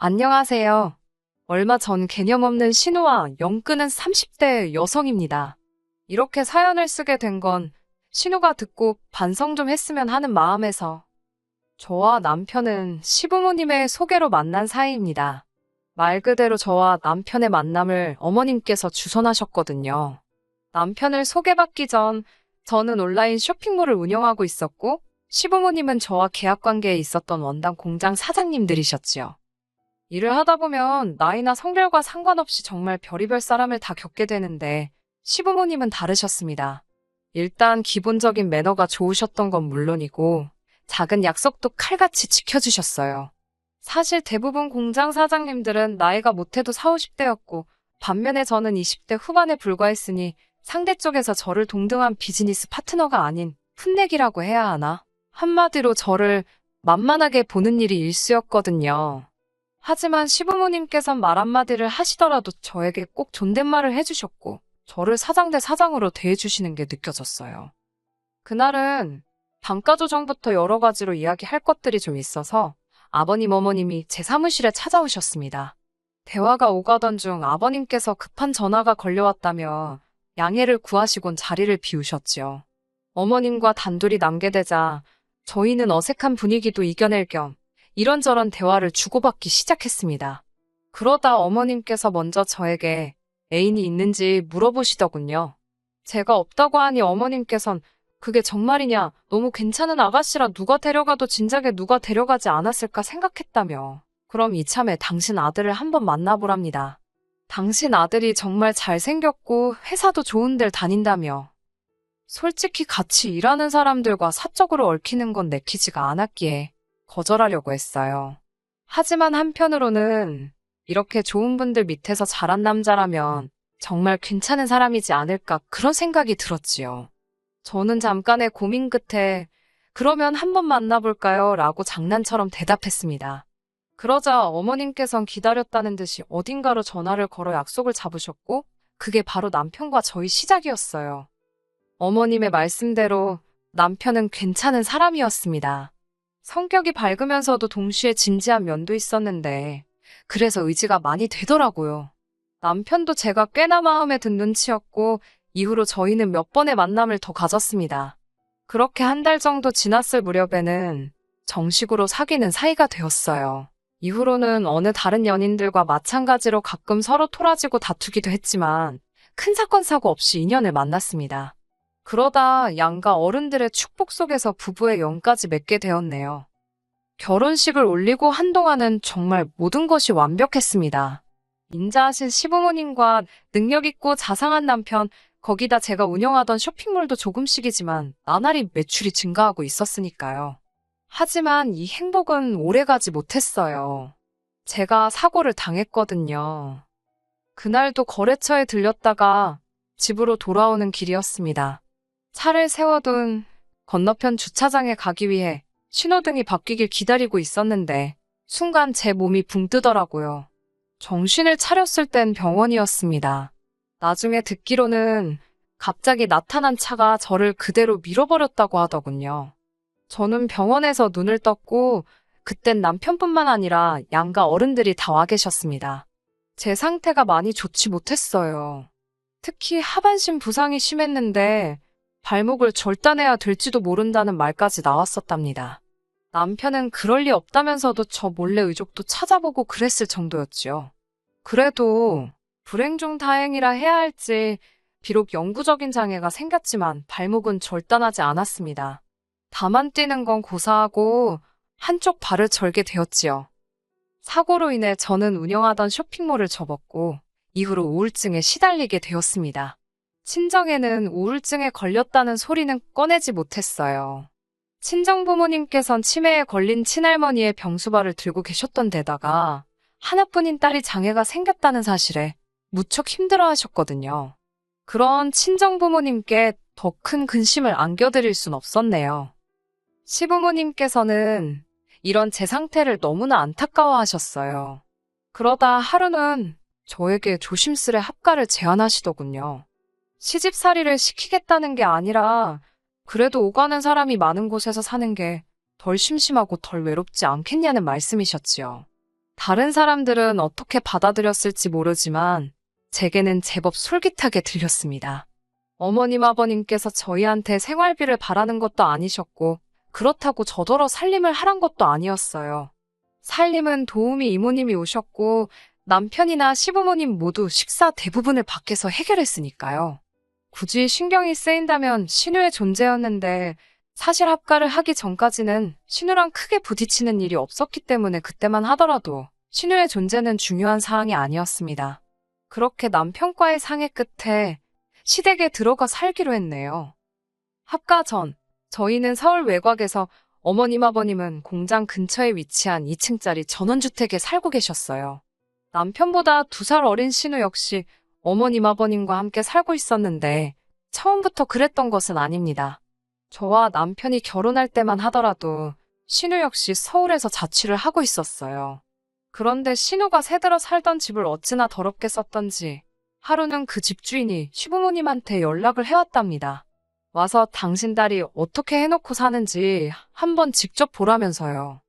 안녕하세요. 얼마 전 개념 없는 신우와 영 끄는 30대 여성입니다. 이렇게 사연을 쓰게 된 건 신우가 듣고 반성 좀 했으면 하는 마음에서 저와 남편은 시부모님의 소개로 만난 사이입니다. 말 그대로 저와 남편의 만남을 어머님께서 주선하셨거든요. 남편을 소개받기 전 저는 온라인 쇼핑몰을 운영하고 있었고 시부모님은 저와 계약 관계에 있었던 원단 공장 사장님들이셨지요. 일을 하다 보면 나이나 성별과 상관없이 정말 별의별 사람을 다 겪게 되는데 시부모님은 다르셨습니다. 일단 기본적인 매너가 좋으셨던 건 물론이고 작은 약속도 칼같이 지켜주셨어요. 사실 대부분 공장 사장님들은 나이가 못해도 40, 50대였고 반면에 저는 20대 후반에 불과했으니 상대 쪽에서 저를 동등한 비즈니스 파트너가 아닌 풋내기라고 해야 하나? 한마디로 저를 만만하게 보는 일이 일쑤였거든요. 하지만 시부모님께선 말 한마디를 하시더라도 저에게 꼭 존댓말을 해주셨고 저를 사장 대 사장으로 대해주시는 게 느껴졌어요. 그날은 단가 조정부터 여러 가지로 이야기할 것들이 좀 있어서 아버님 어머님이 제 사무실에 찾아오셨습니다. 대화가 오가던 중 아버님께서 급한 전화가 걸려왔다며 양해를 구하시곤 자리를 비우셨지요. 어머님과 단둘이 남게 되자 저희는 어색한 분위기도 이겨낼 겸 이런저런 대화를 주고받기 시작했습니다. 그러다 어머님께서 먼저 저에게 애인이 있는지 물어보시더군요. 제가 없다고 하니 어머님께선 그게 정말이냐, 너무 괜찮은 아가씨라 누가 데려가도 진작에 누가 데려가지 않았을까 생각했다며. 그럼 이참에 당신 아들을 한번 만나보랍니다. 당신 아들이 정말 잘생겼고 회사도 좋은 데를 다닌다며. 솔직히 같이 일하는 사람들과 사적으로 얽히는 건 내키지가 않았기에 거절하려고 했어요. 하지만 한편으로는 이렇게 좋은 분들 밑에서 자란 남자라면 정말 괜찮은 사람이지 않을까 그런 생각이 들었지요. 저는 잠깐의 고민 끝에 그러면 한번 만나볼까요? 라고 장난처럼 대답했습니다. 그러자 어머님께선 기다렸다는 듯이 어딘가로 전화를 걸어 약속을 잡으셨고 그게 바로 남편과 저희 시작이었어요. 어머님의 말씀대로 남편은 괜찮은 사람이었습니다. 성격이 밝으면서도 동시에 진지한 면도 있었는데 그래서 의지가 많이 되더라고요. 남편도 제가 꽤나 마음에 든 눈치였고 이후로 저희는 몇 번의 만남을 더 가졌습니다. 그렇게 한 달 정도 지났을 무렵에는 정식으로 사귀는 사이가 되었어요. 이후로는 어느 다른 연인들과 마찬가지로 가끔 서로 토라지고 다투기도 했지만 큰 사건 사고 없이 인연을 만났습니다. 그러다 양가 어른들의 축복 속에서 부부의 영까지 맺게 되었네요. 결혼식을 올리고 한동안은 정말 모든 것이 완벽했습니다. 인자하신 시부모님과 능력있고 자상한 남편, 거기다 제가 운영하던 쇼핑몰도 조금씩이지만 나날이 매출이 증가하고 있었으니까요. 하지만 이 행복은 오래가지 못했어요. 제가 사고를 당했거든요. 그날도 거래처에 들렸다가 집으로 돌아오는 길이었습니다. 차를 세워둔 건너편 주차장에 가기 위해 신호등이 바뀌길 기다리고 있었는데 순간 제 몸이 붕 뜨더라고요. 정신을 차렸을 땐 병원이었습니다. 나중에 듣기로는 갑자기 나타난 차가 저를 그대로 밀어버렸다고 하더군요. 저는 병원에서 눈을 떴고 그땐 남편뿐만 아니라 양가 어른들이 다 와 계셨습니다. 제 상태가 많이 좋지 못했어요. 특히 하반신 부상이 심했는데 발목을 절단해야 될지도 모른다는 말까지 나왔었답니다. 남편은 그럴 리 없다면서도 저 몰래 의족도 찾아보고 그랬을 정도였지요. 그래도 불행 중 다행이라 해야 할지 비록 영구적인 장애가 생겼지만 발목은 절단하지 않았습니다. 다만 뛰는 건 고사하고 한쪽 발을 절게 되었지요. 사고로 인해 저는 운영하던 쇼핑몰을 접었고 이후로 우울증에 시달리게 되었습니다. 친정에는 우울증에 걸렸다는 소리는 꺼내지 못했어요. 친정부모님께선 치매에 걸린 친할머니의 병수발을 들고 계셨던 데다가 하나뿐인 딸이 장애가 생겼다는 사실에 무척 힘들어하셨거든요. 그런 친정부모님께 더 큰 근심을 안겨드릴 순 없었네요. 시부모님께서는 이런 제 상태를 너무나 안타까워하셨어요. 그러다 하루는 저에게 조심스레 합가를 제안하시더군요. 시집살이를 시키겠다는 게 아니라 그래도 오가는 사람이 많은 곳에서 사는 게 덜 심심하고 덜 외롭지 않겠냐는 말씀이셨지요. 다른 사람들은 어떻게 받아들였을지 모르지만 제게는 제법 솔깃하게 들렸습니다. 어머님 아버님께서 저희한테 생활비를 바라는 것도 아니셨고 그렇다고 저더러 살림을 하란 것도 아니었어요. 살림은 도우미 이모님이 오셨고 남편이나 시부모님 모두 식사 대부분을 밖에서 해결했으니까요. 굳이 신경이 쓰인다면 신우의 존재였는데 사실 합가를 하기 전까지는 신우랑 크게 부딪히는 일이 없었기 때문에 그때만 하더라도 신우의 존재는 중요한 사항이 아니었습니다. 그렇게 남편과의 상의 끝에 시댁에 들어가 살기로 했네요. 합가 전, 저희는 서울 외곽에서 어머님 아버님은 공장 근처에 위치한 2층짜리 전원주택에 살고 계셨어요. 남편보다 2살 어린 신우 역시 어머님 아버님과 함께 살고 있었는데 처음부터 그랬던 것은 아닙니다. 저와 남편이 결혼할 때만 하더라도 신우 역시 서울에서 자취를 하고 있었어요. 그런데 신우가 새들어 살던 집을 어찌나 더럽게 썼던지 하루는 그 집주인이 시부모님한테 연락을 해왔답니다. 와서 당신 딸이 어떻게 해놓고 사는지 한번 직접 보라면서요.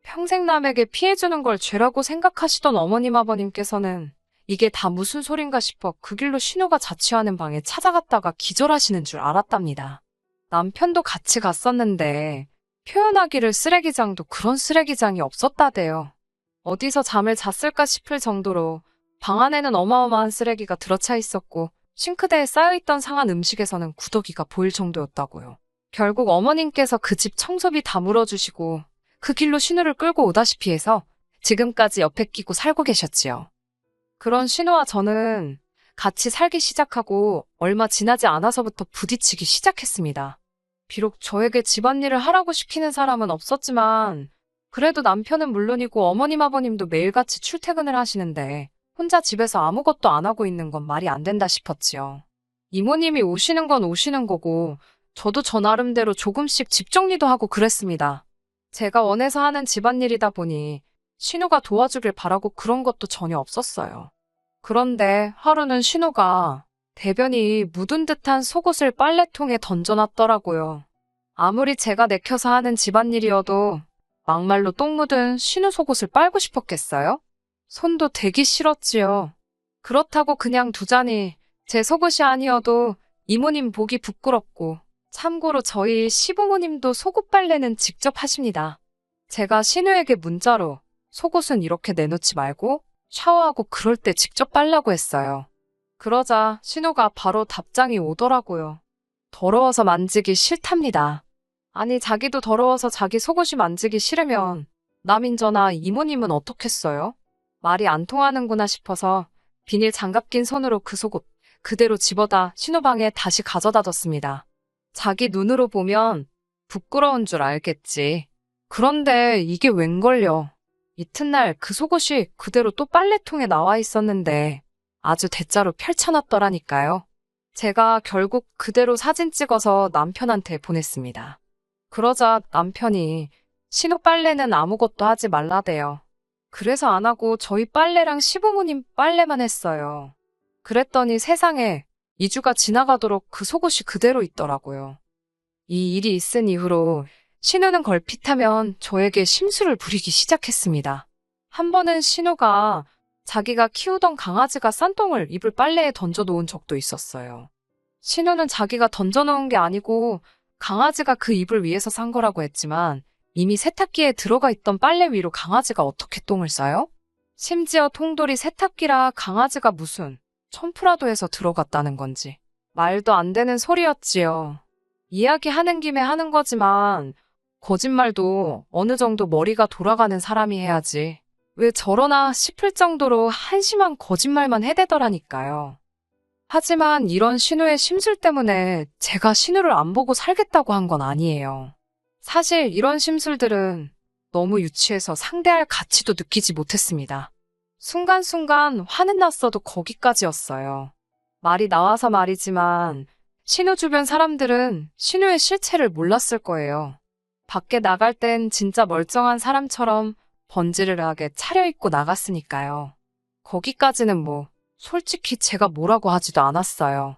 평생 남에게 피해주는 걸 죄라고 생각하시던 어머님 아버님께서는 이게 다 무슨 소린가 싶어 그 길로 신우가 자취하는 방에 찾아갔다가 기절하시는 줄 알았답니다. 남편도 같이 갔었는데 표현하기를 쓰레기장도 그런 쓰레기장이 없었다대요. 어디서 잠을 잤을까 싶을 정도로 방 안에는 어마어마한 쓰레기가 들어차 있었고 싱크대에 쌓여있던 상한 음식에서는 구더기가 보일 정도였다고요. 결국 어머님께서 그 집 청소비 다 물어주시고 그 길로 신우를 끌고 오다시피 해서 지금까지 옆에 끼고 살고 계셨지요. 그런 신우와 저는 같이 살기 시작하고 얼마 지나지 않아서부터 부딪히기 시작했습니다. 비록 저에게 집안일을 하라고 시키는 사람은 없었지만 그래도 남편은 물론이고 어머님 아버님도 매일같이 출퇴근을 하시는데 혼자 집에서 아무것도 안 하고 있는 건 말이 안 된다 싶었지요. 이모님이 오시는 건 오시는 거고 저도 저 나름대로 조금씩 집 정리도 하고 그랬습니다. 제가 원해서 하는 집안일이다 보니 신우가 도와주길 바라고 그런 것도 전혀 없었어요. 그런데 하루는 신우가 대변이 묻은 듯한 속옷을 빨래통에 던져놨더라고요. 아무리 제가 내켜서 하는 집안일이어도 막말로 똥 묻은 신우 속옷을 빨고 싶었겠어요? 손도 대기 싫었지요. 그렇다고 그냥 두자니 제 속옷이 아니어도 이모님 보기 부끄럽고 참고로 저희 시부모님도 속옷 빨래는 직접 하십니다. 제가 신우에게 문자로 속옷은 이렇게 내놓지 말고 샤워하고 그럴 때 직접 빨라고 했어요. 그러자 신우가 바로 답장이 오더라고요. 더러워서 만지기 싫답니다. 아니 자기도 더러워서 자기 속옷이 만지기 싫으면 남인저나 이모님은 어떻겠어요? 말이 안 통하는구나 싶어서 비닐 장갑 낀 손으로 그 속옷 그대로 집어다 신우 방에 다시 가져다 뒀습니다. 자기 눈으로 보면 부끄러운 줄 알겠지. 그런데 이게 웬걸요. 이튿날 그 속옷이 그대로 또 빨래통에 나와 있었는데 아주 대자로 펼쳐놨더라니까요. 제가 결국 그대로 사진 찍어서 남편한테 보냈습니다. 그러자 남편이 신우 빨래는 아무것도 하지 말라대요. 그래서 안 하고 저희 빨래랑 시부모님 빨래만 했어요. 그랬더니 세상에 2주가 지나가도록 그 속옷이 그대로 있더라고요. 이 일이 있은 이후로 신우는 걸핏하면 저에게 심술을 부리기 시작했습니다. 한 번은 신우가 자기가 키우던 강아지가 싼 똥을 이불 빨래에 던져놓은 적도 있었어요. 신우는 자기가 던져놓은 게 아니고 강아지가 그 이불 위에서 싼 거라고 했지만 이미 세탁기에 들어가 있던 빨래 위로 강아지가 어떻게 똥을 싸요? 심지어 통돌이 세탁기라 강아지가 무슨 첨프라도 해서 들어갔다는 건지 말도 안 되는 소리였지요. 이야기하는 김에 하는 거지만 거짓말도 어느 정도 머리가 돌아가는 사람이 해야지. 왜 저러나 싶을 정도로 한심한 거짓말만 해대더라니까요. 하지만 이런 신우의 심술 때문에 제가 신우를 안 보고 살겠다고 한 건 아니에요. 사실 이런 심술들은 너무 유치해서 상대할 가치도 느끼지 못했습니다. 순간순간 화는 났어도 거기까지였어요. 말이 나와서 말이지만 신우 주변 사람들은 신우의 실체를 몰랐을 거예요. 밖에 나갈 땐 진짜 멀쩡한 사람처럼 번지르르하게 차려입고 나갔으니까요. 거기까지는 뭐 솔직히 제가 뭐라고 하지도 않았어요.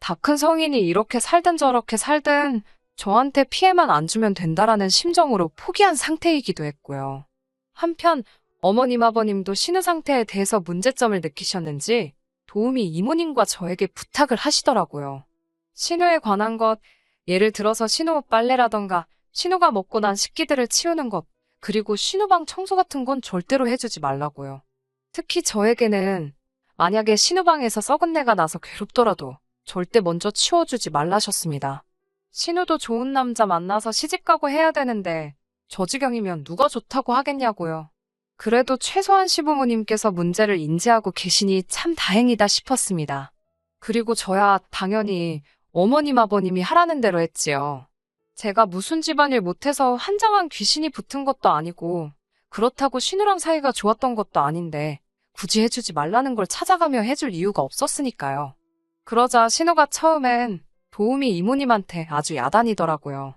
다 큰 성인이 이렇게 살든 저렇게 살든 저한테 피해만 안 주면 된다라는 심정으로 포기한 상태이기도 했고요. 한편 어머님 아버님도 신우 상태에 대해서 문제점을 느끼셨는지 도우미 이모님과 저에게 부탁을 하시더라고요. 신우에 관한 것, 예를 들어서 신우 옷 빨래라던가 신우가 먹고 난 식기들을 치우는 것, 그리고 신우방 청소 같은 건 절대로 해주지 말라고요. 특히 저에게는 만약에 신우방에서 썩은 내가 나서 괴롭더라도 절대 먼저 치워주지 말라셨습니다. 신우도 좋은 남자 만나서 시집가고 해야 되는데 저 지경이면 누가 좋다고 하겠냐고요. 그래도 최소한 시부모님께서 문제를 인지하고 계시니 참 다행이다 싶었습니다. 그리고 저야 당연히 어머님 아버님이 하라는 대로 했지요. 제가 무슨 집안일 못해서 한장한 귀신이 붙은 것도 아니고 그렇다고 신우랑 사이가 좋았던 것도 아닌데 굳이 해주지 말라는 걸 찾아가며 해줄 이유가 없었으니까요. 그러자 신우가 처음엔 도우미 이모님한테 아주 야단이더라고요.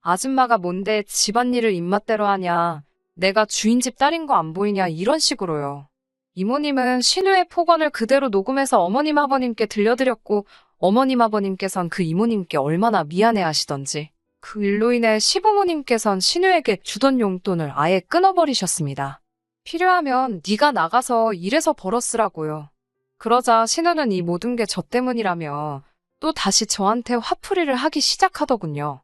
아줌마가 뭔데 집안일을 입맛대로 하냐, 내가 주인집 딸인 거 안 보이냐 이런 식으로요. 이모님은 신우의 폭언을 그대로 녹음해서 어머님 아버님께 들려드렸고 어머님 아버님께선 그 이모님께 얼마나 미안해 하시던지 그 일로 인해 시부모님께선 신우에게 주던 용돈을 아예 끊어버리셨습니다. 필요하면 네가 나가서 일해서 벌어 쓰라고요. 그러자 신우는 이 모든 게 저 때문이라며 또 다시 저한테 화풀이를 하기 시작하더군요.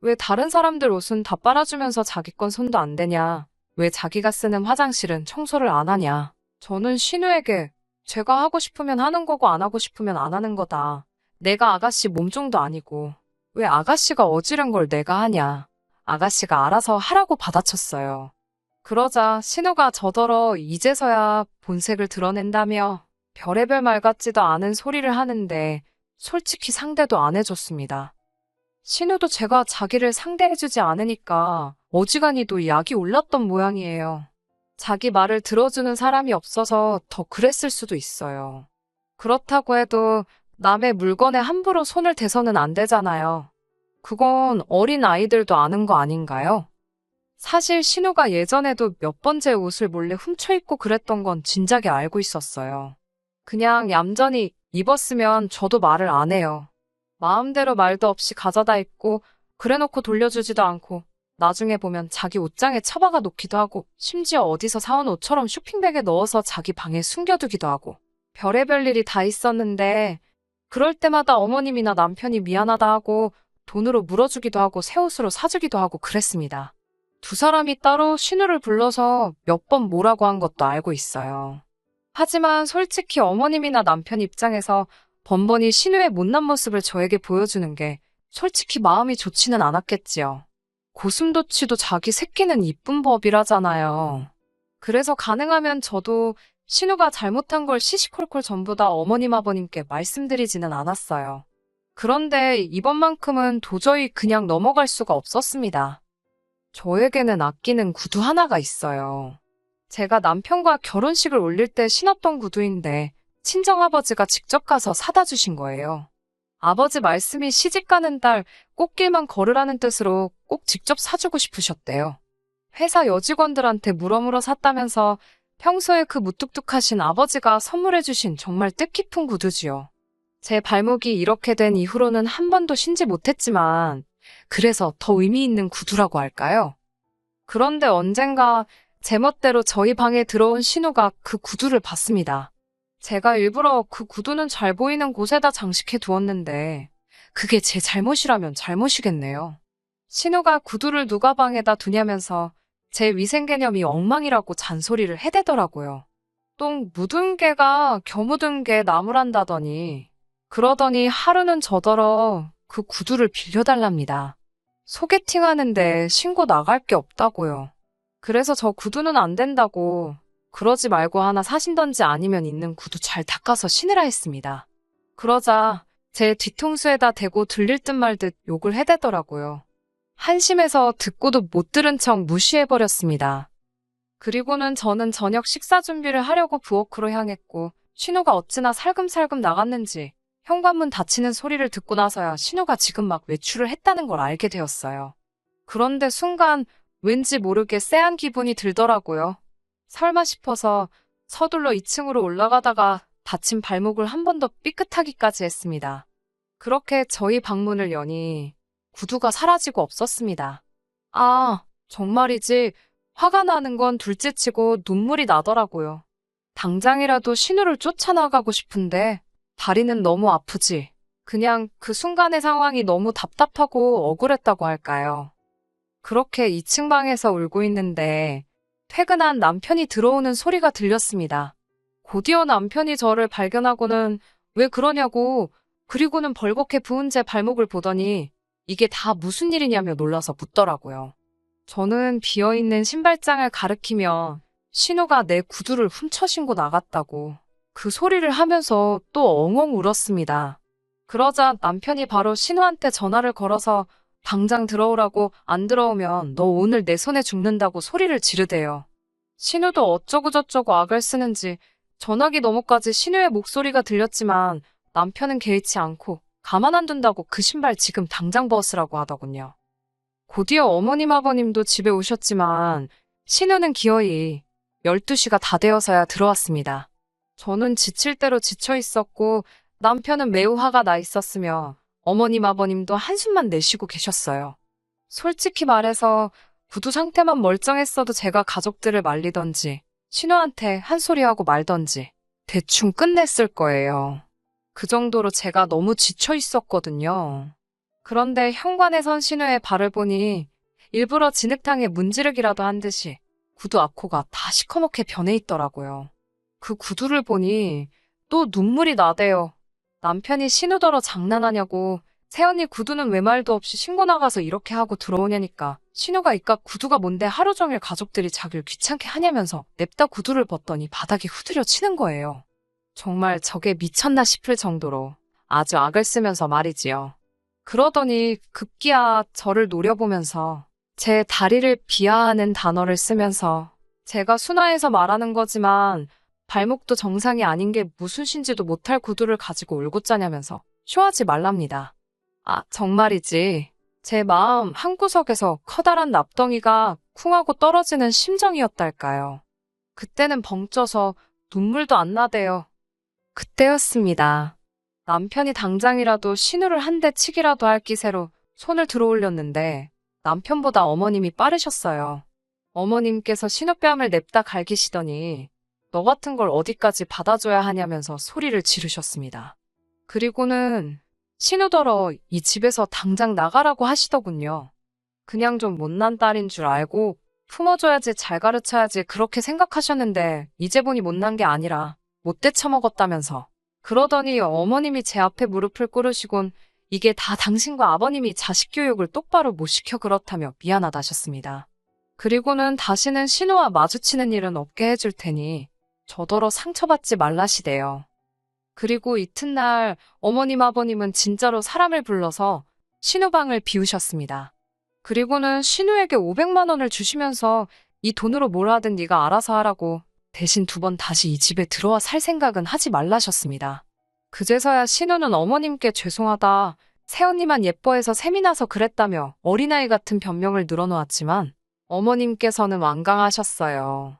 왜 다른 사람들 옷은 다 빨아주면서 자기 건 손도 안 대냐? 왜 자기가 쓰는 화장실은 청소를 안 하냐? 저는 신우에게 제가 하고 싶으면 하는 거고 안 하고 싶으면 안 하는 거다. 내가 아가씨 몸종도 아니고 왜 아가씨가 어지른 걸 내가 하냐? 아가씨가 알아서 하라고 받아쳤어요. 그러자 신우가 저더러 이제서야 본색을 드러낸다며 별의별 말 같지도 않은 소리를 하는데 솔직히 상대도 안 해줬습니다. 신우도 제가 자기를 상대해주지 않으니까 어지간히도 약이 올랐던 모양이에요. 자기 말을 들어주는 사람이 없어서 더 그랬을 수도 있어요. 그렇다고 해도 남의 물건에 함부로 손을 대서는 안 되잖아요. 그건 어린 아이들도 아는 거 아닌가요? 사실 신우가 예전에도 몇 번 제 옷을 몰래 훔쳐 입고 그랬던 건 진작에 알고 있었어요. 그냥 얌전히 입었으면 저도 말을 안 해요. 마음대로 말도 없이 가져다 입고 그래놓고 돌려주지도 않고 나중에 보면 자기 옷장에 처박아 놓기도 하고 심지어 어디서 사온 옷처럼 쇼핑백에 넣어서 자기 방에 숨겨두기도 하고 별의별 일이 다 있었는데 그럴 때마다 어머님이나 남편이 미안하다 하고 돈으로 물어주기도 하고 새 옷으로 사주기도 하고 그랬습니다. 두 사람이 따로 신우를 불러서 몇 번 뭐라고 한 것도 알고 있어요. 하지만 솔직히 어머님이나 남편 입장에서 번번이 신우의 못난 모습을 저에게 보여주는 게 솔직히 마음이 좋지는 않았겠지요. 고슴도치도 자기 새끼는 이쁜 법이라잖아요. 그래서 가능하면 저도 신우가 잘못한 걸 시시콜콜 전부 다 어머님 아버님께 말씀드리지는 않았어요. 그런데 이번만큼은 도저히 그냥 넘어갈 수가 없었습니다. 저에게는 아끼는 구두 하나가 있어요. 제가 남편과 결혼식을 올릴 때 신었던 구두인데 친정아버지가 직접 가서 사다 주신 거예요. 아버지 말씀이 시집가는 딸 꽃길만 걸으라는 뜻으로 꼭 직접 사주고 싶으셨대요. 회사 여직원들한테 물어물어 샀다면서 평소에 그 무뚝뚝하신 아버지가 선물해 주신 정말 뜻깊은 구두지요. 제 발목이 이렇게 된 이후로는 한 번도 신지 못했지만 그래서 더 의미 있는 구두라고 할까요? 그런데 언젠가 제멋대로 저희 방에 들어온 신우가 그 구두를 봤습니다. 제가 일부러 그 구두는 잘 보이는 곳에다 장식해 두었는데 그게 제 잘못이라면 잘못이겠네요. 신우가 구두를 누가 방에다 두냐면서 제 위생 개념이 엉망이라고 잔소리를 해대더라고요. 똥 묻은 개가 겨 묻은 개 나무란다더니 그러더니 하루는 저더러 그 구두를 빌려달랍니다. 소개팅 하는데 신고 나갈 게 없다고요. 그래서 저 구두는 안 된다고 그러지 말고 하나 사신던지 아니면 있는 구두 잘 닦아서 신으라 했습니다. 그러자 제 뒤통수에다 대고 들릴 듯 말 듯 욕을 해대더라고요. 한심해서 듣고도 못 들은 척 무시해버렸습니다. 그리고는 저는 저녁 식사 준비를 하려고 부엌으로 향했고 신우가 어찌나 살금살금 나갔는지 현관문 닫히는 소리를 듣고 나서야 신우가 지금 막 외출을 했다는 걸 알게 되었어요. 그런데 순간 왠지 모르게 쎄한 기분이 들더라고요. 설마 싶어서 서둘러 2층으로 올라가다가 다친 발목을 한 번 더 삐끗하기까지 했습니다. 그렇게 저희 방문을 여니 구두가 사라지고 없었습니다. 아, 정말이지 화가 나는 건 둘째치고 눈물이 나더라고요. 당장이라도 신우를 쫓아나가고 싶은데 다리는 너무 아프지. 그냥 그 순간의 상황이 너무 답답하고 억울했다고 할까요? 그렇게 2층 방에서 울고 있는데 퇴근한 남편이 들어오는 소리가 들렸습니다. 곧이어 남편이 저를 발견하고는 왜 그러냐고, 그리고는 벌겋게 부은 제 발목을 보더니 이게 다 무슨 일이냐며 놀라서 묻더라고요. 저는 비어있는 신발장을 가리키며 신우가 내 구두를 훔쳐 신고 나갔다고 그 소리를 하면서 또 엉엉 울었습니다. 그러자 남편이 바로 신우한테 전화를 걸어서 당장 들어오라고, 안 들어오면 너 오늘 내 손에 죽는다고 소리를 지르대요. 신우도 어쩌고저쩌고 악을 쓰는지 전화기 너머까지 신우의 목소리가 들렸지만 남편은 개의치 않고 가만 안 둔다고 그 신발 지금 당장 벗으라고 하더군요. 곧이어 어머님 아버님도 집에 오셨지만 신우는 기어이 12시가 다 되어서야 들어왔습니다. 저는 지칠 대로 지쳐 있었고 남편은 매우 화가 나 있었으며 어머님 아버님도 한숨만 내쉬고 계셨어요. 솔직히 말해서 구두 상태만 멀쩡했어도 제가 가족들을 말리던지 신우한테 한 소리 하고 말던지 대충 끝냈을 거예요. 그 정도로 제가 너무 지쳐 있었거든요. 그런데 현관에 선 신우의 발을 보니 일부러 진흙탕에 문지르기라도 한 듯이 구두 앞코가 다 시커멓게 변해 있더라고요. 그 구두를 보니 또 눈물이 나대요. 남편이 신우더러 장난하냐고, 새언니 구두는 왜 말도 없이 신고 나가서 이렇게 하고 들어오냐니까 신우가 이깟 구두가 뭔데 하루 종일 가족들이 자기를 귀찮게 하냐면서 냅다 구두를 벗더니 바닥에 후드려 치는 거예요. 정말 저게 미쳤나 싶을 정도로 아주 악을 쓰면서 말이지요. 그러더니 급기야 저를 노려보면서 제 다리를 비하하는 단어를 쓰면서 제가 순화해서 말하는 거지만 발목도 정상이 아닌 게 무슨 신지도 못할 구두를 가지고 울고 짜냐면서 쇼하지 말랍니다. 아, 정말이지. 제 마음 한구석에서 커다란 납덩이가 쿵하고 떨어지는 심정이었달까요. 그때는 벙쪄서 눈물도 안 나대요. 그때였습니다. 남편이 당장이라도 신우를 한 대 치기라도 할 기세로 손을 들어 올렸는데 남편보다 어머님이 빠르셨어요. 어머님께서 신우뺨을 냅다 갈기시더니 너 같은 걸 어디까지 받아줘야 하냐면서 소리를 지르셨습니다. 그리고는 신우더러 이 집에서 당장 나가라고 하시더군요. 그냥 좀 못난 딸인 줄 알고 품어줘야지, 잘 가르쳐야지 그렇게 생각하셨는데 이제 보니 못난 게 아니라 못돼 처먹었다면서. 그러더니 어머님이 제 앞에 무릎을 꿇으시곤 이게 다 당신과 아버님이 자식 교육을 똑바로 못 시켜 그렇다며 미안하다셨습니다. 그리고는 다시는 신우와 마주치는 일은 없게 해줄 테니 저더러 상처받지 말라시대요. 그리고 이튿날 어머님 아버님은 진짜로 사람을 불러서 신우 방을 비우셨습니다. 그리고는 신우에게 500만 원을 주시면서 이 돈으로 뭘 하든 네가 알아서 하라고, 대신 2번 다시 이 집에 들어와 살 생각은 하지 말라셨습니다. 그제서야 신우는 어머님께 죄송하다, 새언니만 예뻐해서 셈이 나서 그랬다며 어린아이 같은 변명을 늘어놓았지만 어머님께서는 완강하셨어요.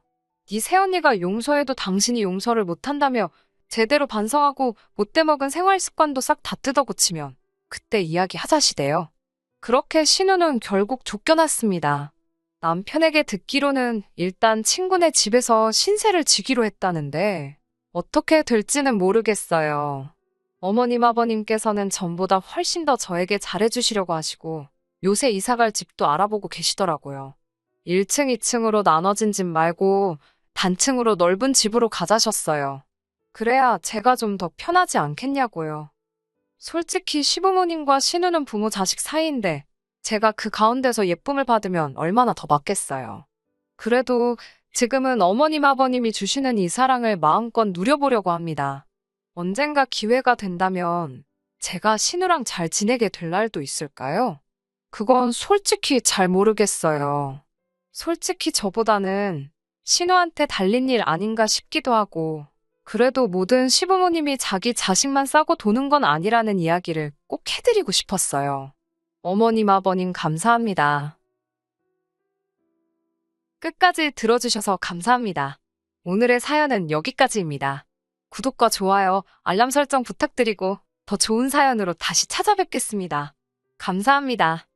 네 새언니가 용서해도 당신이 용서를 못한다며 제대로 반성하고 못돼 먹은 생활 습관도 싹 다 뜯어고치면 그때 이야기 하자시대요. 그렇게 신우는 결국 쫓겨났습니다. 남편에게 듣기로는 일단 친구네 집에서 신세를 지기로 했다는데 어떻게 될지는 모르겠어요. 어머님 아버님께서는 전보다 훨씬 더 저에게 잘해주시려고 하시고 요새 이사갈 집도 알아보고 계시더라고요. 1층, 2층으로 나눠진 집 말고 단층으로 넓은 집으로 가자셨어요. 그래야 제가 좀 더 편하지 않겠냐고요. 솔직히 시부모님과 신우는 부모 자식 사이인데 제가 그 가운데서 예쁨을 받으면 얼마나 더 맞겠어요. 그래도 지금은 어머님 아버님이 주시는 이 사랑을 마음껏 누려보려고 합니다. 언젠가 기회가 된다면 제가 신우랑 잘 지내게 될 날도 있을까요? 그건 솔직히 잘 모르겠어요. 솔직히 저보다는 신우한테 달린 일 아닌가 싶기도 하고, 그래도 모든 시부모님이 자기 자식만 싸고 도는 건 아니라는 이야기를 꼭 해드리고 싶었어요. 어머님, 아버님 감사합니다. 끝까지 들어주셔서 감사합니다. 오늘의 사연은 여기까지입니다. 구독과 좋아요, 알람 설정 부탁드리고 더 좋은 사연으로 다시 찾아뵙겠습니다. 감사합니다.